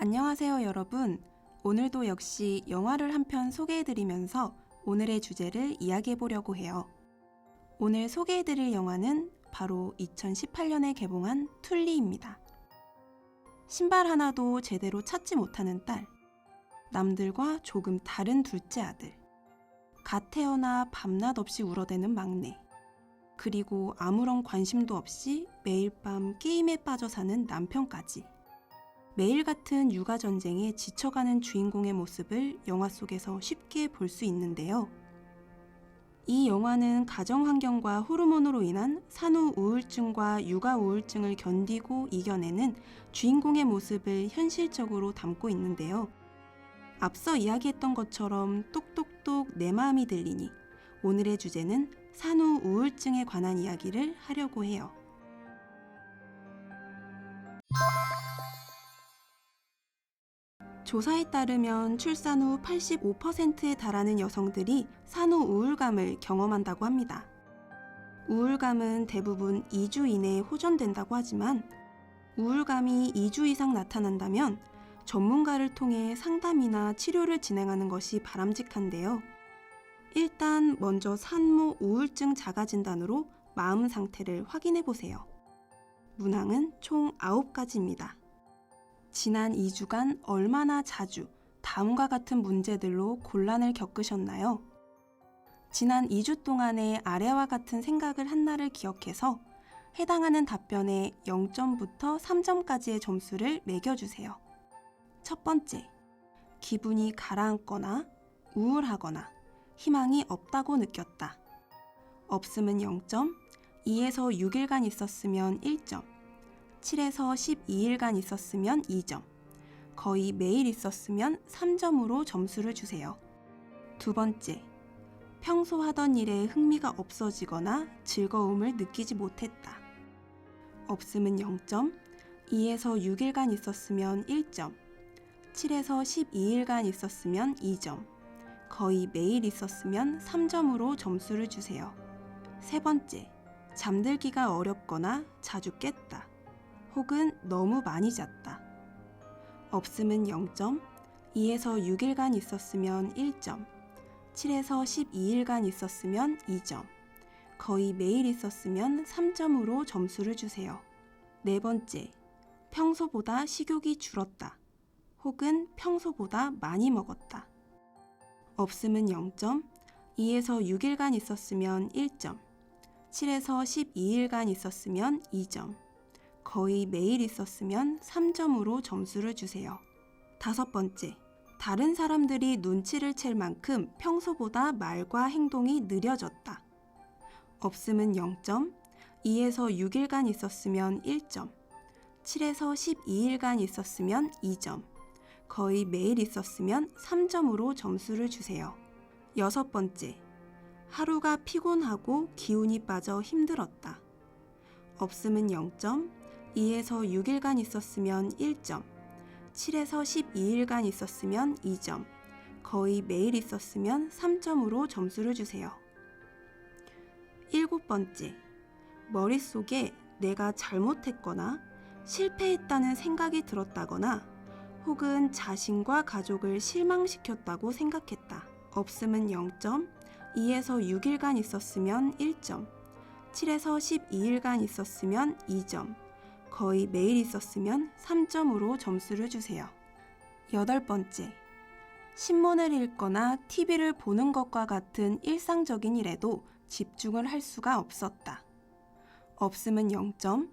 안녕하세요, 여러분. 오늘도 역시 영화를 한 편 소개해드리면서 오늘의 주제를 이야기해보려고 해요. 오늘 소개해드릴 영화는 바로 2018년에 개봉한 툴리입니다. 신발 하나도 제대로 찾지 못하는 딸, 남들과 조금 다른 둘째 아들, 갓 태어나 밤낮 없이 울어대는 막내, 그리고 아무런 관심도 없이 매일 밤 게임에 빠져 사는 남편까지. 매일 같은 육아 전쟁에 지쳐가는 주인공의 모습을 영화 속에서 쉽게 볼 수 있는데요. 이 영화는 가정 환경과 호르몬으로 인한 산후 우울증과 육아 우울증을 견디고 이겨내는 주인공의 모습을 현실적으로 담고 있는데요. 앞서 이야기했던 것처럼 똑똑똑 내 마음이 들리니 오늘의 주제는 산후 우울증에 관한 이야기를 하려고 해요. 조사에 따르면 출산 후 85%에 달하는 여성들이 산후 우울감을 경험한다고 합니다. 우울감은 대부분 2주 이내에 호전된다고 하지만 우울감이 2주 이상 나타난다면 전문가를 통해 상담이나 치료를 진행하는 것이 바람직한데요. 일단 먼저 산모 우울증 자가진단으로 마음 상태를 확인해 보세요. 문항은 총 9가지입니다. 지난 2주간 얼마나 자주 다음과 같은 문제들로 곤란을 겪으셨나요? 지난 2주 동안의 아래와 같은 생각을 한 날을 기억해서 해당하는 답변에 0점부터 3점까지의 점수를 매겨주세요. 첫 번째, 기분이 가라앉거나 우울하거나 희망이 없다고 느꼈다. 없음은 0점, 2에서 6일간 있었으면 1점, 7에서 12일간 있었으면 2점, 거의 매일 있었으면 3점으로 점수를 주세요. 두 번째, 평소 하던 일에 흥미가 없어지거나 즐거움을 느끼지 못했다. 없음은 0점, 2에서 6일간 있었으면 1점, 7에서 12일간 있었으면 2점, 거의 매일 있었으면 3점으로 점수를 주세요. 세 번째, 잠들기가 어렵거나 자주 깼다. 혹은 너무 많이 잤다. 없음은 0점, 2에서 6일간 있었으면 1점, 7에서 12일간 있었으면 2점, 거의 매일 있었으면 3점으로 점수를 주세요. 네 번째, 평소보다 식욕이 줄었다. 혹은 평소보다 많이 먹었다. 없음은 0점, 2에서 6일간 있었으면 1점, 7에서 12일간 있었으면 2점, 거의 매일 있었으면 3점으로 점수를 주세요. 다섯 번째, 다른 사람들이 눈치를 챌 만큼 평소보다 말과 행동이 느려졌다. 없음은 0점, 2에서 6일간 있었으면 1점, 7에서 12일간 있었으면 2점, 거의 매일 있었으면 3점으로 점수를 주세요. 여섯 번째, 하루가 피곤하고 기운이 빠져 힘들었다. 없음은 0점, 2에서 6일간 있었으면 1점, 7에서 12일간 있었으면 2점, 거의 매일 있었으면 3점으로 점수를 주세요. 일곱 번째, 머릿속에 내가 잘못했거나 실패했다는 생각이 들었다거나 혹은 자신과 가족을 실망시켰다고 생각했다. 없음은 0점, 2에서 6일간 있었으면 1점, 7에서 12일간 있었으면 2점, 거의 매일 있었으면 3점으로 점수를 주세요. 여덟 번째, 신문을 읽거나 TV를 보는 것과 같은 일상적인 일에도 집중을 할 수가 없었다. 없음은 0점,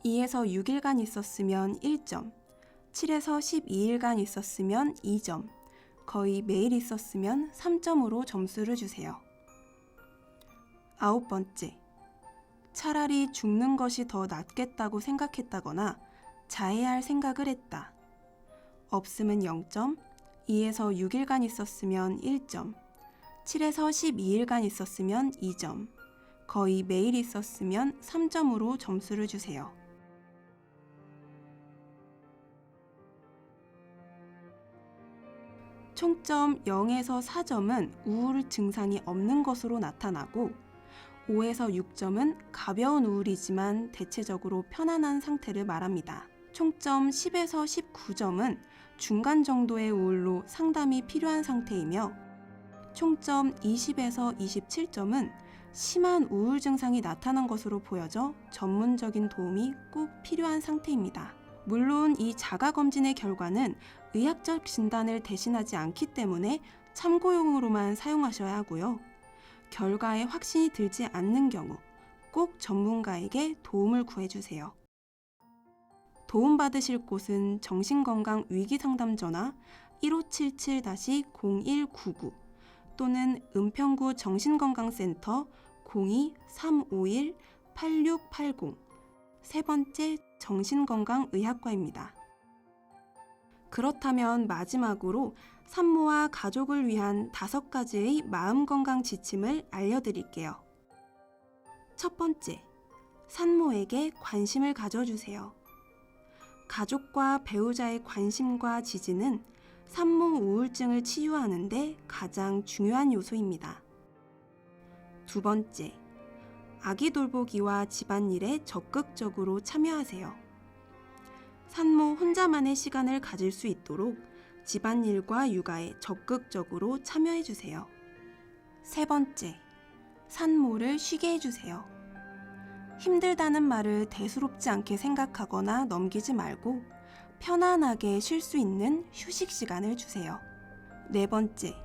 2에서 6일간 있었으면 1점, 7에서 12일간 있었으면 2점, 거의 매일 있었으면 3점으로 점수를 주세요. 아홉 번째, 차라리 죽는 것이 더 낫겠다고 생각했다거나 자해할 생각을 했다. 없음은 0점, 2에서 6일간 있었으면 1점, 7에서 12일간 있었으면 2점, 거의 매일 있었으면 3점으로 점수를 주세요. 총점 0에서 4점은 우울 증상이 없는 것으로 나타나고 5에서 6점은 가벼운 우울이지만 대체적으로 편안한 상태를 말합니다. 총점 10에서 19점은 중간 정도의 우울로 상담이 필요한 상태이며 총점 20에서 27점은 심한 우울 증상이 나타난 것으로 보여져 전문적인 도움이 꼭 필요한 상태입니다. 물론 이 자가검진의 결과는 의학적 진단을 대신하지 않기 때문에 참고용으로만 사용하셔야 하고요. 결과에 확신이 들지 않는 경우 꼭 전문가에게 도움을 구해주세요. 도움받으실 곳은 정신건강 위기상담전화 1577-0199 또는 은평구 정신건강센터 02-351-8680 세 번째 정신건강의학과입니다. 그렇다면 마지막으로 산모와 가족을 위한 5가지의 마음건강 지침을 알려드릴게요. 첫 번째, 산모에게 관심을 가져주세요. 가족과 배우자의 관심과 지지는 산모 우울증을 치유하는 데 가장 중요한 요소입니다. 두 번째, 아기 돌보기와 집안일에 적극적으로 참여하세요. 산모 혼자만의 시간을 가질 수 있도록 집안일과 육아에 적극적으로 참여해주세요. 세 번째, 산모를 쉬게 해주세요. 힘들다는 말을 대수롭지 않게 생각하거나 넘기지 말고 편안하게 쉴 수 있는 휴식 시간을 주세요. 네 번째,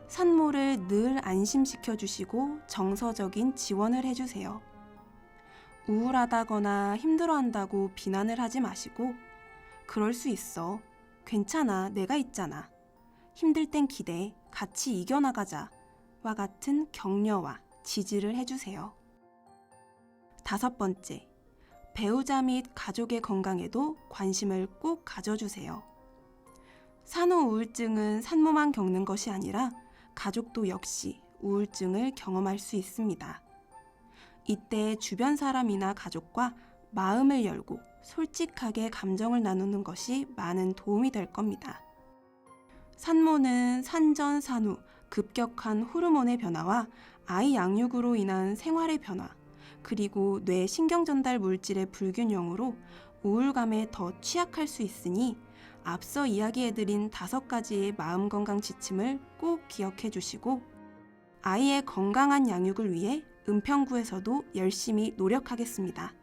산모를 늘 안심시켜 주시고 정서적인 지원을 해주세요. 우울하다거나 힘들어한다고 비난을 하지 마시고 그럴 수 있어. 괜찮아. 내가 있잖아. 힘들 땐 기대. 같이 이겨나가자. 와 같은 격려와 지지를 해주세요. 다섯 번째, 배우자 및 가족의 건강에도 관심을 꼭 가져주세요. 산후 우울증은 산모만 겪는 것이 아니라 가족도 역시 우울증을 경험할 수 있습니다. 이때 주변 사람이나 가족과 마음을 열고 솔직하게 감정을 나누는 것이 많은 도움이 될 겁니다. 산모는 산전, 산후, 급격한 호르몬의 변화와 아이 양육으로 인한 생활의 변화, 그리고 뇌 신경전달 물질의 불균형으로 우울감에 더 취약할 수 있으니 앞서 이야기해드린 5가지의 마음건강 지침을 꼭 기억해 주시고 아이의 건강한 양육을 위해 은평구에서도 열심히 노력하겠습니다.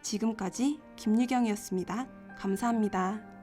지금까지 김유경이었습니다. 감사합니다.